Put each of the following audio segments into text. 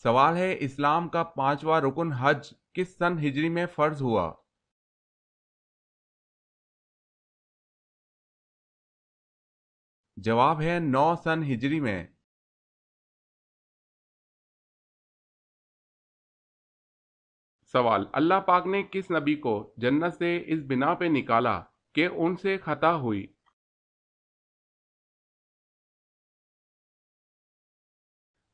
سوال ہے اسلام کا پانچواں رکن حج کس سن ہجری میں فرض ہوا؟ جواب ہے 9 سن ہجری میں۔ سوال، اللہ پاک نے کس نبی کو جنت سے اس بنا پہ نکالا کہ ان سے خطا ہوئی؟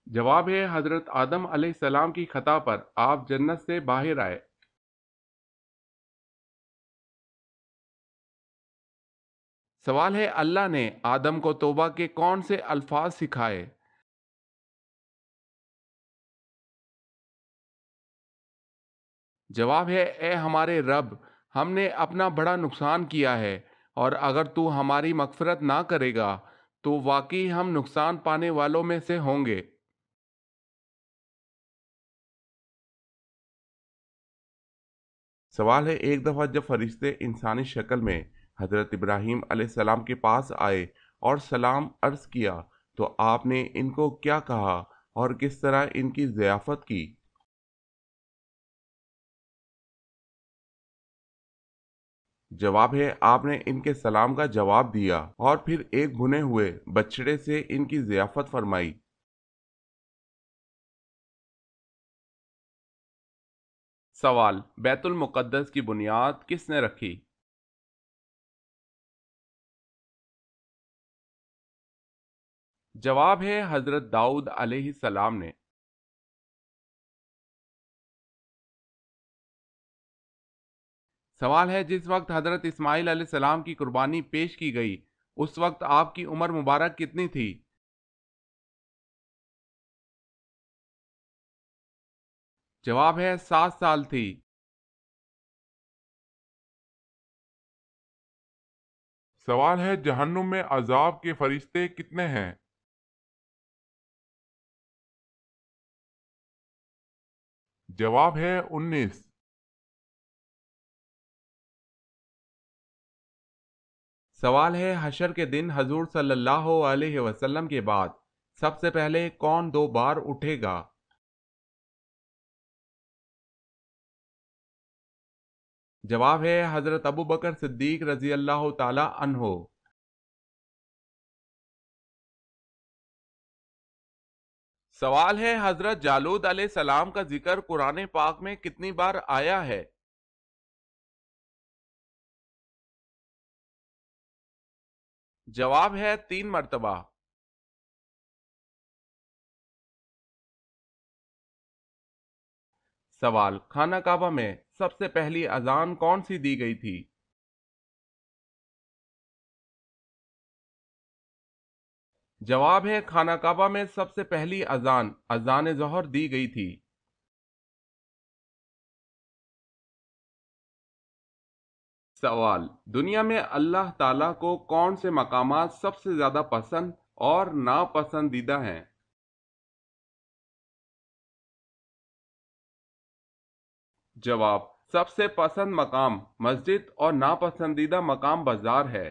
جواب ہے حضرت آدم علیہ السلام کی خطا پر آپ جنت سے باہر آئے۔ سوال ہے اللہ نے آدم کو توبہ کے کون سے الفاظ سکھائے؟ جواب ہے اے ہمارے رب، ہم نے اپنا بڑا نقصان کیا ہے، اور اگر تو ہماری مغفرت نہ کرے گا تو واقعی ہم نقصان پانے والوں میں سے ہوں گے۔ سوال ہے ایک دفعہ جب فرشتے انسانی شکل میں حضرت ابراہیم علیہ السلام کے پاس آئے اور سلام عرض کیا تو آپ نے ان کو کیا کہا اور کس طرح ان کی ضیافت کی؟ جواب ہے آپ نے ان کے سلام کا جواب دیا اور پھر ایک بھنے ہوئے بچڑے سے ان کی ضیافت فرمائی۔ سوال، بیت المقدس کی بنیاد کس نے رکھی؟ جواب ہے حضرت داؤد علیہ السلام نے۔ سوال ہے جس وقت حضرت اسماعیل علیہ السلام کی قربانی پیش کی گئی اس وقت آپ کی عمر مبارک کتنی تھی؟ جواب ہے 7 سال تھی۔ سوال ہے جہنم میں عذاب کے فرشتے کتنے ہیں؟ جواب ہے 19۔ سوال ہے حشر کے دن حضور صلی اللہ علیہ وسلم کے بعد سب سے پہلے کون 2 بار اٹھے گا؟ جواب ہے حضرت ابو بکر صدیق رضی اللہ تعالی عنہ۔ سوال ہے حضرت جالود علیہ السلام کا ذکر قرآن پاک میں کتنی بار آیا ہے؟ جواب ہے 3 مرتبہ۔ سوال، خانہ کعبہ میں سب سے پہلی اذان کون سی دی گئی تھی؟ جواب ہے خانہ کعبہ میں سب سے پہلی اذان اذان ظہر دی گئی تھی۔ سوال، دنیا میں اللہ تعالیٰ کو کون سے مقامات سب سے زیادہ پسند اور ناپسندیدہ ہیں؟ جواب، سب سے پسند مقام مسجد اور ناپسندیدہ مقام بازار ہے۔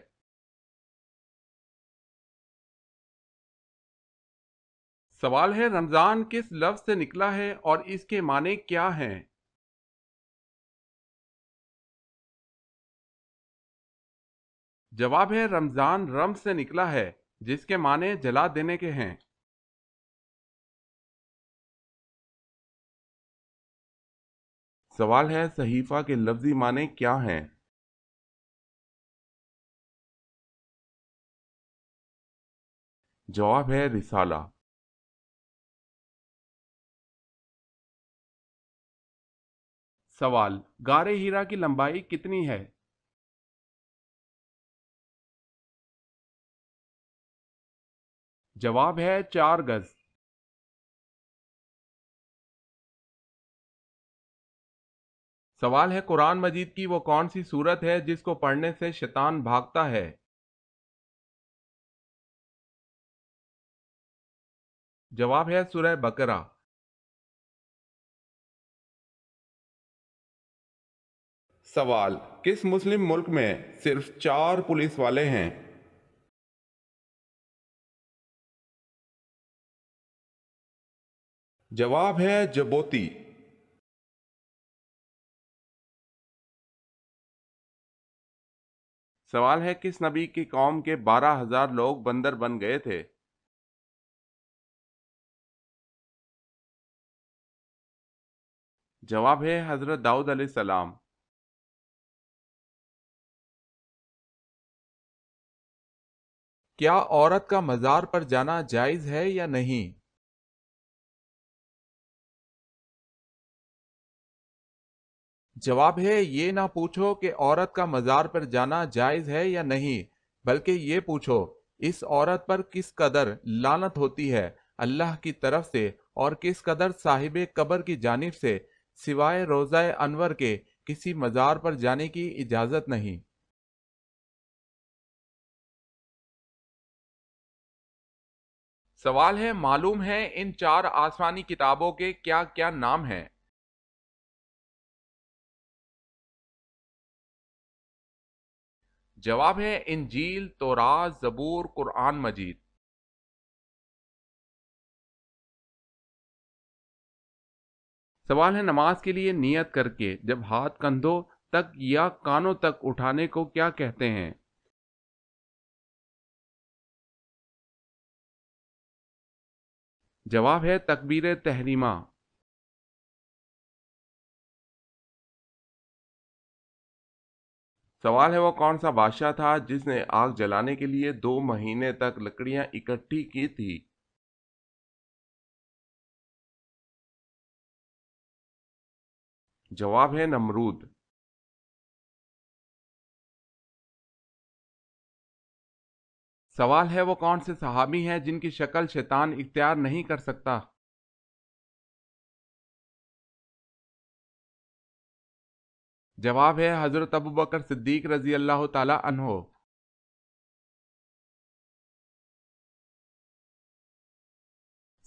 سوال ہے رمضان کس لفظ سے نکلا ہے اور اس کے معنی کیا ہیں؟ جواب ہے رمضان رمز سے نکلا ہے جس کے معنی جلا دینے کے ہیں۔ سوال ہے صحیفہ کے لفظی معنی کیا ہیں؟ جواب ہے رسالہ۔ سوال، غار ہیرا کی لمبائی کتنی ہے؟ جواب ہے 4 گز۔ سوال ہے قرآن مجید کی وہ کون سی سورت ہے جس کو پڑھنے سے شیطان بھاگتا ہے؟ جواب ہے سورہ بقرہ۔ سوال، کس مسلم ملک میں صرف 4 پولیس والے ہیں؟ جواب ہے جبوتی۔ سوال ہے کس نبی کی قوم کے 12,000 لوگ بندر بن گئے تھے؟ جواب ہے حضرت داؤد علیہ السلام۔ کیا عورت کا مزار پر جانا جائز ہے یا نہیں؟ جواب ہے یہ نہ پوچھو کہ عورت کا مزار پر جانا جائز ہے یا نہیں، بلکہ یہ پوچھو اس عورت پر کس قدر لعنت ہوتی ہے اللہ کی طرف سے اور کس قدر صاحب قبر کی جانب سے، سوائے روضہ انور کے کسی مزار پر جانے کی اجازت نہیں۔ سوال ہے معلوم ہے ان 4 آسمانی کتابوں کے کیا کیا نام ہیں؟ جواب ہے انجیل، تورات، زبور، قرآن مجید۔ سوال ہے نماز کے لیے نیت کر کے جب ہاتھ کندھوں تک یا کانوں تک اٹھانے کو کیا کہتے ہیں؟ جواب ہے تکبیر تحریمہ۔ سوال ہے وہ کون سا بادشاہ تھا جس نے آگ جلانے کے لیے 2 مہینے تک لکڑیاں اکٹھی کی تھی؟ جواب ہے نمرود۔ سوال ہے وہ کون سے صحابی ہیں جن کی شکل شیطان اختیار نہیں کر سکتا؟ جواب ہے حضرت ابوبکر صدیق رضی اللہ تعالی عنہ۔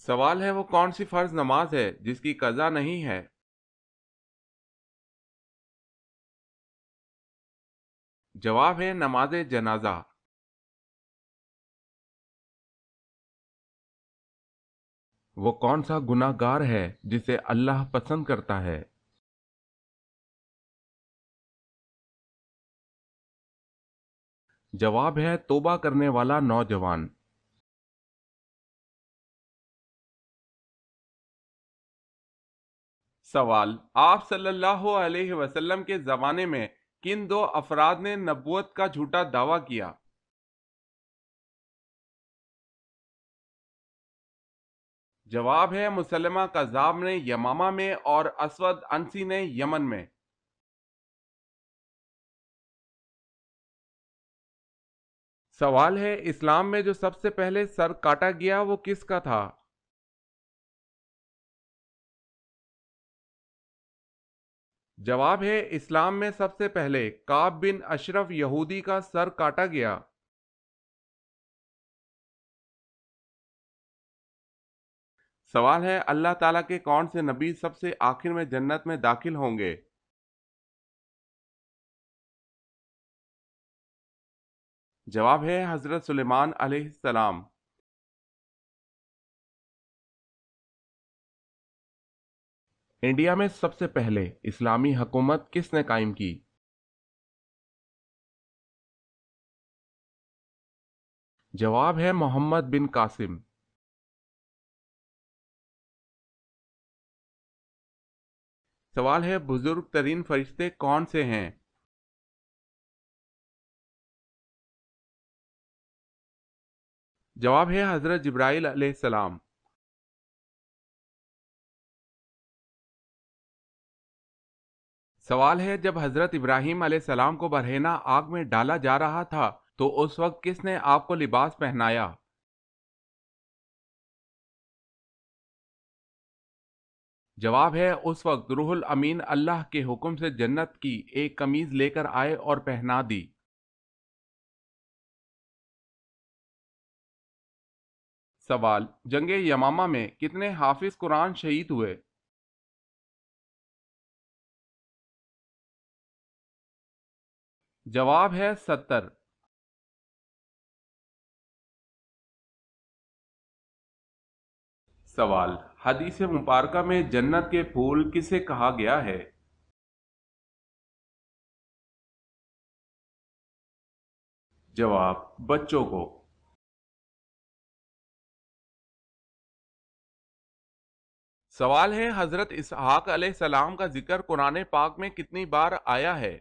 سوال ہے وہ کون سی فرض نماز ہے جس کی قضا نہیں ہے؟ جواب ہے نماز جنازہ۔ وہ کون سا گناہ گار ہے جسے اللہ پسند کرتا ہے؟ جواب ہے توبہ کرنے والا نوجوان۔ سوال آپ صلی اللہ علیہ وسلم کے زمانے میں کن 2 افراد نے نبوت کا جھوٹا دعویٰ کیا؟ جواب ہے مسلمہ کذاب نے یمامہ میں اور اسود انسی نے یمن میں۔ سوال ہے اسلام میں جو سب سے پہلے سر کاٹا گیا وہ کس کا تھا؟ جواب ہے اسلام میں سب سے پہلے کعب بن اشرف یہودی کا سر کاٹا گیا۔ سوال ہے اللہ تعالیٰ کے کون سے نبی سب سے آخر میں جنت میں داخل ہوں گے؟ جواب ہے حضرت سلیمان علیہ السلام۔ انڈیا میں سب سے پہلے اسلامی حکومت کس نے قائم کی؟ جواب ہے محمد بن قاسم۔ سوال ہے بزرگ ترین فرشتے کون سے ہیں؟ جواب ہے حضرت جبرائیل علیہ السلام۔ سوال ہے جب حضرت ابراہیم علیہ السلام کو برہنہ آگ میں ڈالا جا رہا تھا تو اس وقت کس نے آپ کو لباس پہنایا؟ جواب ہے اس وقت روح الامین اللہ کے حکم سے جنت کی ایک قمیض لے کر آئے اور پہنا دی۔ سوال جنگ یمامہ میں کتنے حافظ قرآن شہید ہوئے؟ جواب ہے 70۔ سوال حدیث مبارکہ میں جنت کے پھول کسے کہا گیا ہے؟ جواب: بچوں کو۔ سوال ہے، حضرت اسحاق علیہ السلام کا ذکر قرآن پاک میں کتنی بار آیا ہے؟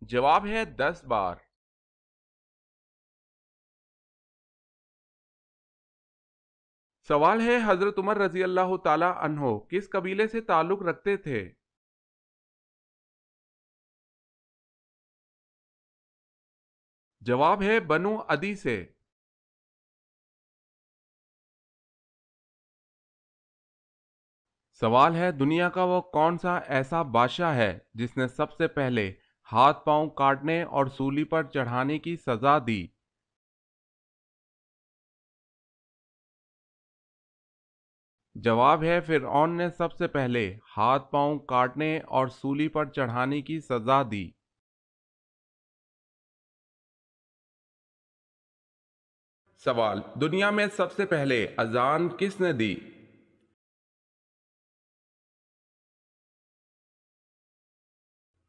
جواب ہے 10 بار۔ سوال ہے، حضرت عمر رضی اللہ تعالی عنہ کس قبیلے سے تعلق رکھتے تھے؟ جواب ہے بنو عدی سے۔ سوال ہے، دنیا کا وہ کون سا ایسا بادشاہ ہے جس نے سب سے پہلے ہاتھ پاؤں کاٹنے اور سولی پر چڑھانے کی سزا دی؟ جواب ہے فرعون نے سب سے پہلے ہاتھ پاؤں کاٹنے اور سولی پر چڑھانے کی سزا دی۔ سوال: دنیا میں سب سے پہلے اذان کس نے دی؟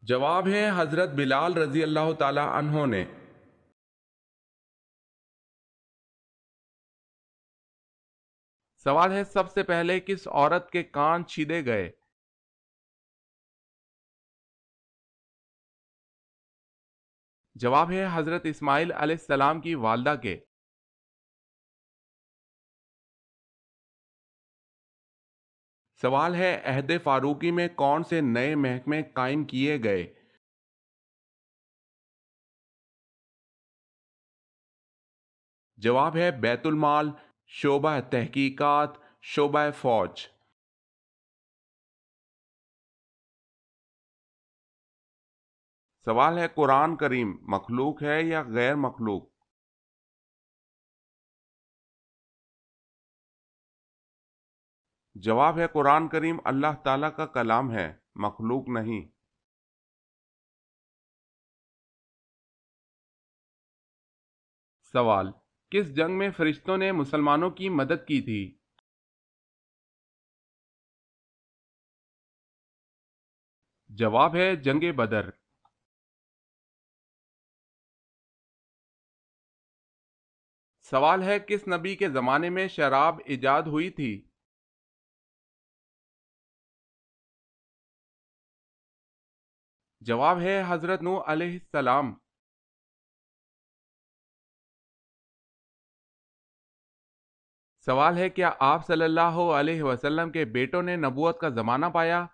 جواب ہے حضرت بلال رضی اللہ تعالی عنہ نے۔ سوال ہے، سب سے پہلے کس عورت کے کان چھیدے گئے؟ جواب ہے حضرت اسماعیل علیہ السلام کی والدہ کے۔ سوال ہے، عہد فاروقی میں کون سے نئے محکمے قائم کیے گئے؟ جواب ہے بیت المال، شعبہ تحقیقات، شعبہ فوج۔ سوال ہے، قرآن کریم مخلوق ہے یا غیر مخلوق؟ جواب ہے قرآن کریم اللہ تعالیٰ کا کلام ہے، مخلوق نہیں۔ سوال: کس جنگ میں فرشتوں نے مسلمانوں کی مدد کی تھی؟ جواب ہے جنگ بدر۔ سوال ہے، کس نبی کے زمانے میں شراب ایجاد ہوئی تھی؟ جواب ہے حضرت نوح علیہ السلام۔ سوال ہے، کیا آپ صلی اللہ علیہ وسلم کے بیٹوں نے نبوت کا زمانہ پایا؟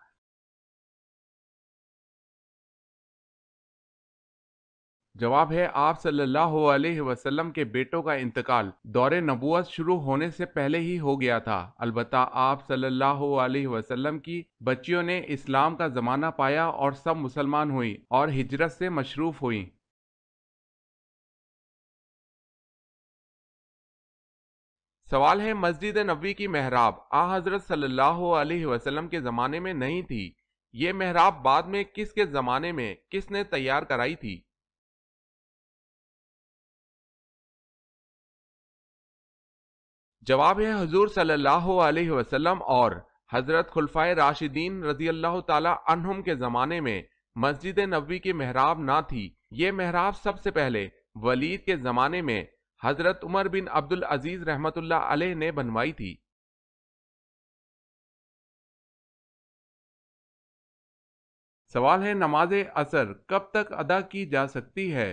جواب ہے آپ صلی اللہ علیہ وسلم کے بیٹوں کا انتقال دور نبوت شروع ہونے سے پہلے ہی ہو گیا تھا، البتہ آپ صلی اللہ علیہ وسلم کی بچیوں نے اسلام کا زمانہ پایا اور سب مسلمان ہوئیں اور ہجرت سے مشروف ہوئیں۔ سوال ہے، مسجد نبوی کی محراب حضرت صلی اللہ علیہ وسلم کے زمانے میں نہیں تھی، یہ محراب بعد میں کس کے زمانے میں کس نے تیار کرائی تھی؟ جواب ہے حضور صلی اللہ علیہ وسلم اور حضرت خلفائے راشدین رضی اللہ تعالی عنہم کے زمانے میں مسجد نبوی کی محراب نہ تھی، یہ محراب سب سے پہلے ولید کے زمانے میں حضرت عمر بن عبد العزیز رحمت اللہ علیہ نے بنوائی تھی۔ سوال ہے، نماز عصر کب تک ادا کی جا سکتی ہے؟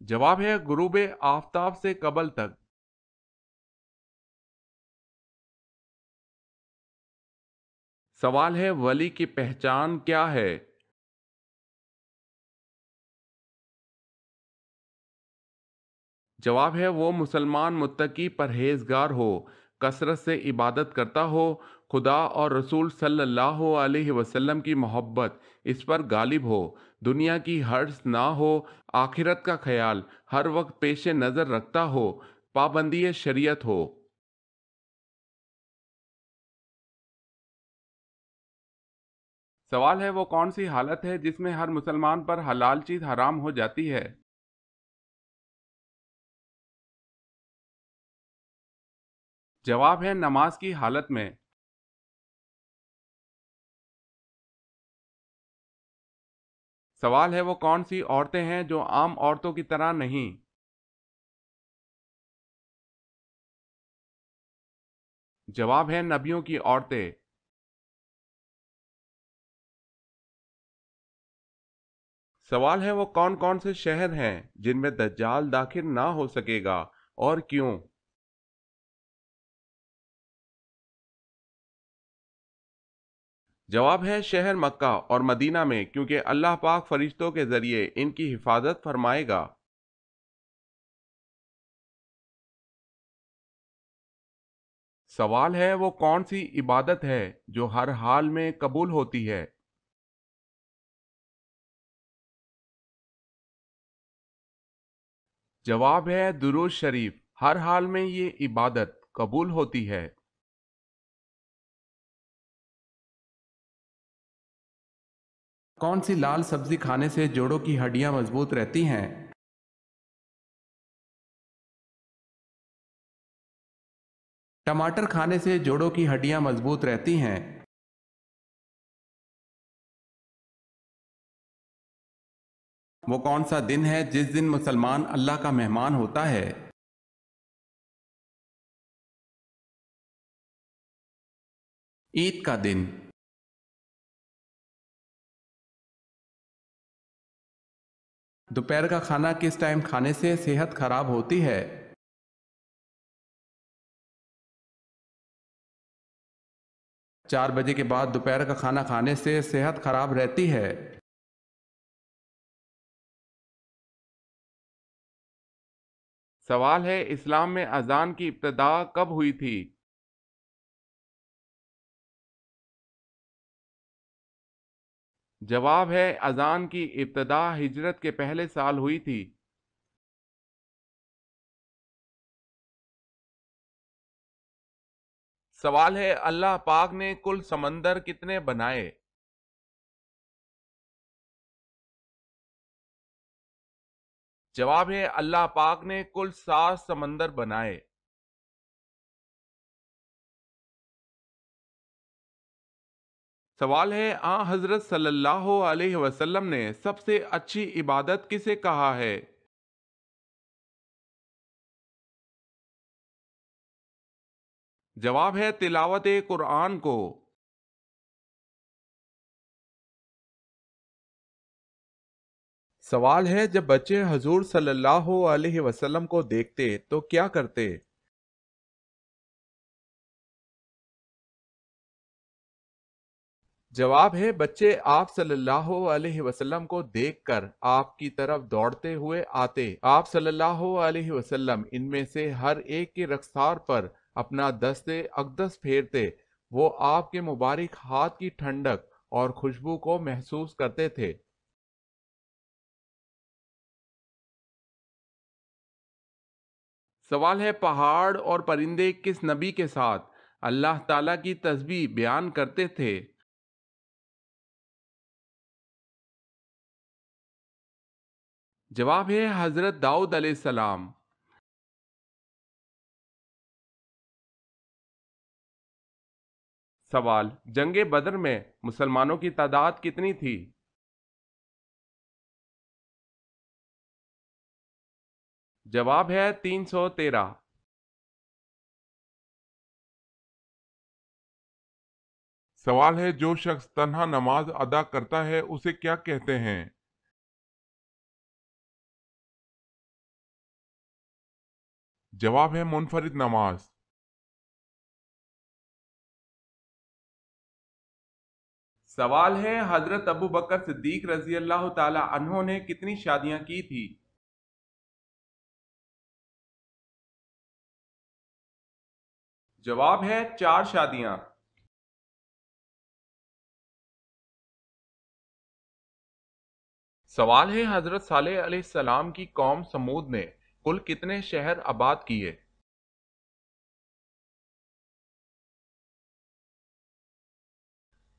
جواب ہے غروب آفتاب سے قبل تک۔ سوال ہے، ولی کی پہچان کیا ہے؟ جواب ہے وہ مسلمان متقی پرہیزگار ہو، کثرت سے عبادت کرتا ہو، خدا اور رسول صلی اللہ علیہ وسلم کی محبت اس پر غالب ہو، دنیا کی حرص نہ ہو، آخرت کا خیال ہر وقت پیش نظر رکھتا ہو، پابندی شریعت ہو۔ سوال ہے وہ کون سی حالت ہے جس میں ہر مسلمان پر حلال چیز حرام ہو جاتی ہے؟ جواب ہے نماز کی حالت میں۔ سوال ہے وہ کون سی عورتیں ہیں جو عام عورتوں کی طرح نہیں؟ جواب ہے نبیوں کی عورتیں۔ سوال ہے وہ کون کون سے شہر ہیں جن میں دجال داخل نہ ہو سکے گا اور کیوں؟ جواب ہے شہر مکہ اور مدینہ میں، کیونکہ اللہ پاک فرشتوں کے ذریعے ان کی حفاظت فرمائے گا۔ سوال ہے وہ کون سی عبادت ہے جو ہر حال میں قبول ہوتی ہے؟ جواب ہے درود شریف، ہر حال میں یہ عبادت قبول ہوتی ہے۔ کون سی لال سبزی کھانے سے جوڑوں کی ہڈیاں مضبوط رہتی ہیں؟ ٹماٹر کھانے سے جوڑوں کی ہڈیاں مضبوط رہتی ہیں۔ وہ کون سا دن ہے جس دن مسلمان اللہ کا مہمان ہوتا ہے؟ عید کا دن۔ دوپہر کا کھانا کس ٹائم کھانے سے صحت خراب ہوتی ہے؟ 4 بجے کے بعد دوپہر کا کھانا کھانے سے صحت خراب رہتی ہے۔ سوال ہے اسلام میں اذان کی ابتدا کب ہوئی تھی؟ جواب ہے اذان کی ابتدا ہجرت کے پہلے سال ہوئی تھی۔ سوال ہے اللہ پاک نے کل سمندر کتنے بنائے؟ جواب ہے اللہ پاک نے کل 7 سمندر بنائے۔ سوال ہے حضرت صلی اللہ علیہ وسلم نے سب سے اچھی عبادت کسے کہا ہے؟ جواب ہے تلاوت قرآن کو۔ سوال ہے جب بچے حضور صلی اللہ علیہ وسلم کو دیکھتے تو کیا کرتے؟ جواب ہے بچے آپ صلی اللہ علیہ وسلم کو دیکھ کر آپ کی طرف دوڑتے ہوئے آتے۔ آپ صلی اللہ علیہ وسلم ان میں سے ہر ایک کے رخسار پر اپنا دست اقدس پھیرتے۔ وہ آپ کے مبارک ہاتھ کی ٹھنڈک اور خوشبو کو محسوس کرتے تھے۔ سوال ہے پہاڑ اور پرندے کس نبی کے ساتھ اللہ تعالیٰ کی تسبیح بیان کرتے تھے؟ جواب ہے حضرت داؤد علیہ السلام۔ سوال جنگ بدر میں مسلمانوں کی تعداد کتنی تھی؟ جواب ہے 313۔ سوال ہے جو شخص تنہا نماز ادا کرتا ہے اسے کیا کہتے ہیں؟ جواب ہے منفرد نماز۔ سوال ہے حضرت ابو بکر صدیق رضی اللہ تعالی عنہ نے کتنی شادیاں کی تھی؟ جواب ہے 4 شادیاں۔ سوال ہے حضرت صالح علیہ السلام کی قوم سمود نے کل کتنے شہر آباد کیے؟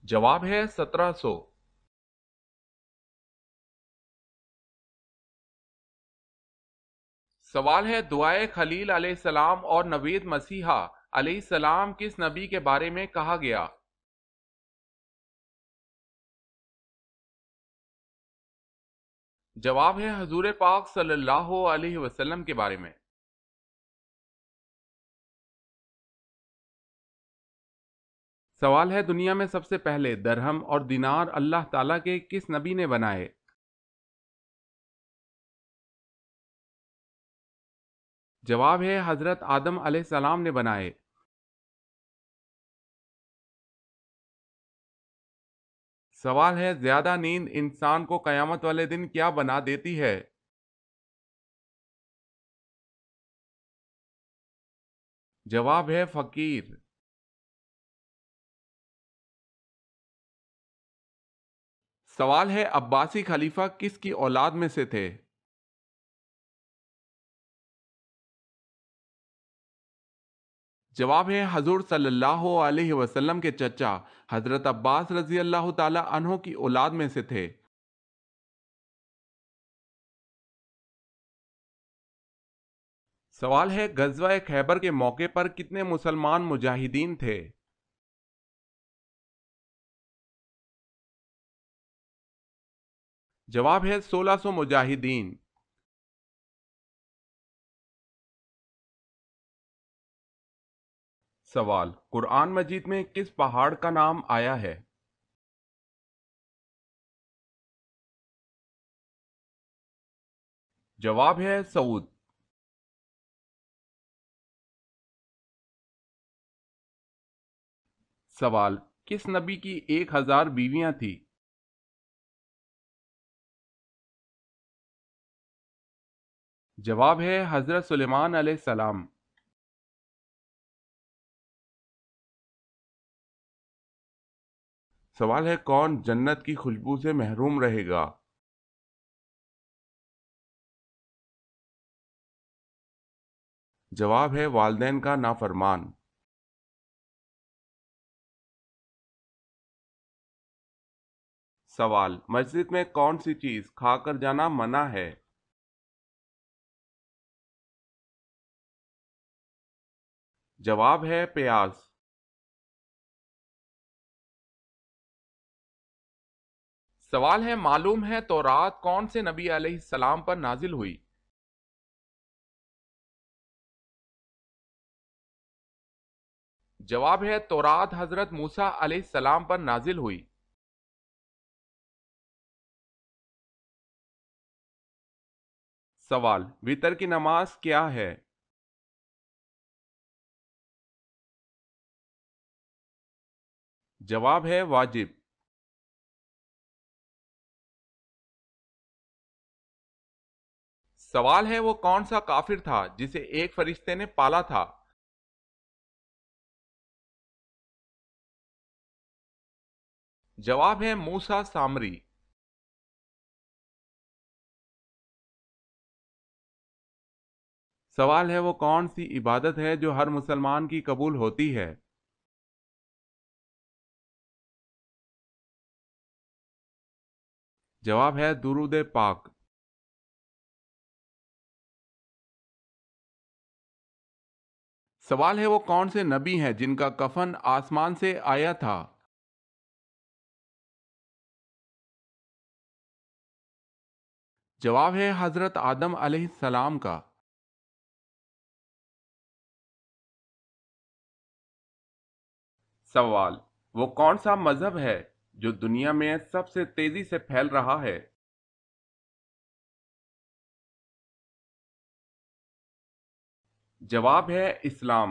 جواب ہے 1700۔ سوال ہے دعائے خلیل علیہ السلام اور نوید مسیحا علیہ السلام کس نبی کے بارے میں کہا گیا؟ جواب ہے حضور پاک صلی اللہ علیہ وسلم کے بارے میں۔ سوال ہے دنیا میں سب سے پہلے درہم اور دینار اللہ تعالیٰ کے کس نبی نے بنائے؟ جواب ہے حضرت آدم علیہ السلام نے بنائے۔ سوال ہے زیادہ نیند انسان کو قیامت والے دن کیا بنا دیتی ہے؟ جواب ہے فقیر۔ سوال ہے عباسی خلیفہ کس کی اولاد میں سے تھے؟ جواب ہے حضور صلی اللہ علیہ وسلم کے چچا حضرت عباس رضی اللہ تعالی عنہ کی اولاد میں سے تھے۔ سوال ہے غزوہ خیبر کے موقع پر کتنے مسلمان مجاہدین تھے؟ جواب ہے 1600 مجاہدین۔ سوال قرآن مجید میں کس پہاڑ کا نام آیا ہے؟ جواب ہے سعود۔ سوال کس نبی کی 1000 بیویاں تھی؟ جواب ہے حضرت سلیمان علیہ السلام۔ سوال ہے کون جنت کی خوشبو سے محروم رہے گا؟ جواب ہے والدین کا نافرمان۔ سوال مسجد میں کون سی چیز کھا کر جانا منع ہے؟ جواب ہے پیاز۔ سوال ہے معلوم ہے تورات کون سے نبی علیہ السلام پر نازل ہوئی؟ جواب ہے تورات حضرت موسیٰ علیہ السلام پر نازل ہوئی۔ سوال وتر کی نماز کیا ہے؟ جواب ہے واجب۔ سوال ہے وہ کون سا کافر تھا جسے ایک فرشتے نے پالا تھا؟ جواب ہے موسیٰ سامری۔ سوال ہے وہ کون سی عبادت ہے جو ہر مسلمان کی قبول ہوتی ہے؟ جواب ہے درود پاک۔ سوال ہے وہ کون سے نبی ہیں جن کا کفن آسمان سے آیا تھا؟ جواب ہے حضرت آدم علیہ السلام کا۔ سوال وہ کون سا مذہب ہے جو دنیا میں سب سے تیزی سے پھیل رہا ہے؟ جواب ہے اسلام۔